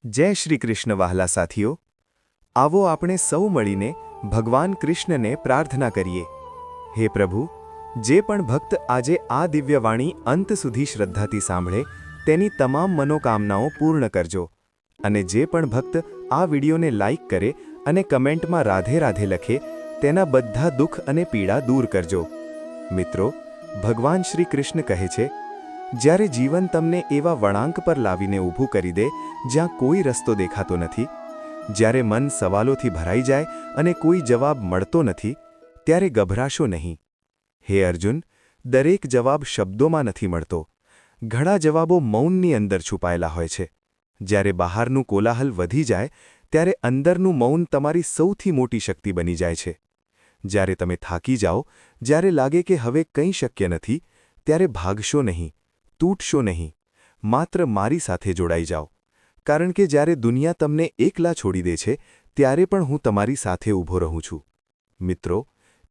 જય શ્રી કૃષ્ણ વહાલા સાથીઓ, આવો આપણે સૌ મળીને ભગવાન કૃષ્ણને પ્રાર્થના કરીએ। હે પ્રભુ, જે પણ ભક્ત આજે આ દિવ્યવાણી અંત સુધી શ્રદ્ધાથી સાંભળે તેની તમામ મનોકામનાઓ પૂર્ણ કરજો, અને જે પણ ભક્ત આ વિડીયોને લાઇક કરે અને કમેન્ટમાં રાધે રાધે લખે તેના બધા દુઃખ અને પીડા દૂર કરજો। મિત્રો, ભગવાન શ્રી કૃષ્ણ કહે છે, જ્યારે જીવન તમને એવા વળાંક પર લાવીને ઊભું કરી દે જ્યાં કોઈ રસ્તો દેખાતો નથી, જ્યારે મન સવાલોથી ભરાઈ જાય અને કોઈ જવાબ મળતો નથી, ત્યારે ગભરાશો નહીં। હે અર્જુન, દરેક જવાબ શબ્દોમાં નથી મળતો, ઘણા જવાબો મૌનની અંદર છુપાયેલા હોય છે। જ્યારે બહારનું કોલાહલ વધી જાય ત્યારે અંદરનું મૌન તમારી સૌથી મોટી શક્તિ બની જાય છે। જ્યારે તમે થાકી જાઓ, જ્યારે લાગે કે હવે કંઈ શક્ય નથી, ત્યારે ભાગશો નહીં, તૂટશો નહીં, માત્ર મારી સાથે જોડાઈ જાઓ, કારણ કે જ્યારે દુનિયા તમને એકલા છોડી દે છે ત્યારે પણ હું તમારી સાથે ઊભો રહું છું। મિત્રો,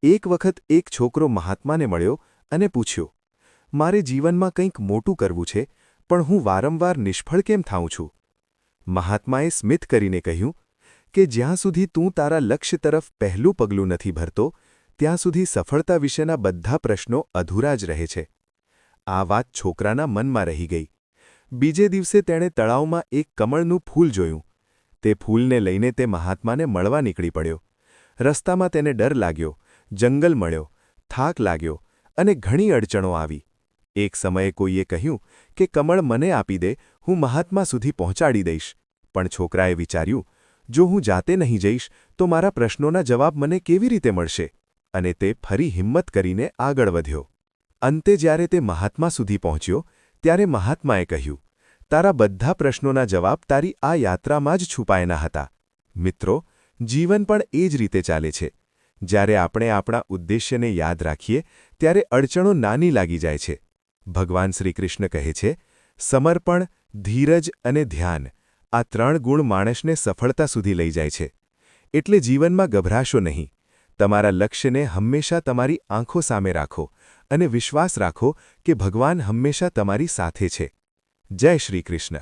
એક વખત એક છોકરો મહાત્માને મળ્યો અને પૂછ્યો, મારે જીવનમાં કંઈક મોટું કરવું છે, પણ હું વારંવાર નિષ્ફળ કેમ થાઉં છું? મહાત્માએ સ્મિત કરીને કહ્યું કે જ્યાં સુધી તું તારા લક્ષ્ય તરફ પહેલું પગલું નથી ભરતો, ત્યાં સુધી સફળતા વિશેના બધા પ્રશ્નો અધૂરા જ રહે છે। આ વાત છોકરાના મનમાં રહી ગઈ। બીજે દિવસે તેણે તળાવમાં એક કમળનું ફૂલ જોયું। તે ફૂલને લઈને તે મહાત્માને મળવા નીકળી પડ્યો। રસ્તામાં તેને ડર લાગ્યો, જંગલ મળ્યો, થાક લાગ્યો અને ઘણી અડચણો આવી। એક સમયે કોઈએ કહ્યું કે કમળ મને આપી દે, હું મહાત્મા સુધી પહોંચાડી દઈશ, પણ છોકરાએ વિચાર્યું, જો હું જાતે નહીં જઈશ તો મારા પ્રશ્નોના જવાબ મને કેવી રીતે મળશે? અને તે ફરી હિંમત કરીને આગળ વધ્યો। અંતે જ્યારે તે મહાત્મા સુધી પહોંચ્યો ત્યારે મહાત્માએ કહ્યું, તારા બધા પ્રશ્નોના જવાબ તારી આ યાત્રામાં જ છુપાયેલા હતા। મિત્રો, જીવન પણ એ જ રીતે ચાલે છે। જ્યારે આપણે આપણા ઉદ્દેશ્યને યાદ રાખીએ ત્યારે અડચણો નાની લાગી જાય છે। ભગવાન શ્રી કૃષ્ણ કહે છે, સમર્પણ, ધીરજ અને ધ્યાન, આ 3 ગુણ માણસને સફળતા સુધી લઈ જાય છે। એટલે જીવનમાં ગભરાશો નહીં, તમારા લક્ષ્યને હંમેશા તમારી આંખો સામે રાખો અને વિશ્વાસ રાખો કે ભગવાન હંમેશા તમારી સાથે છે। જય શ્રી કૃષ્ણ।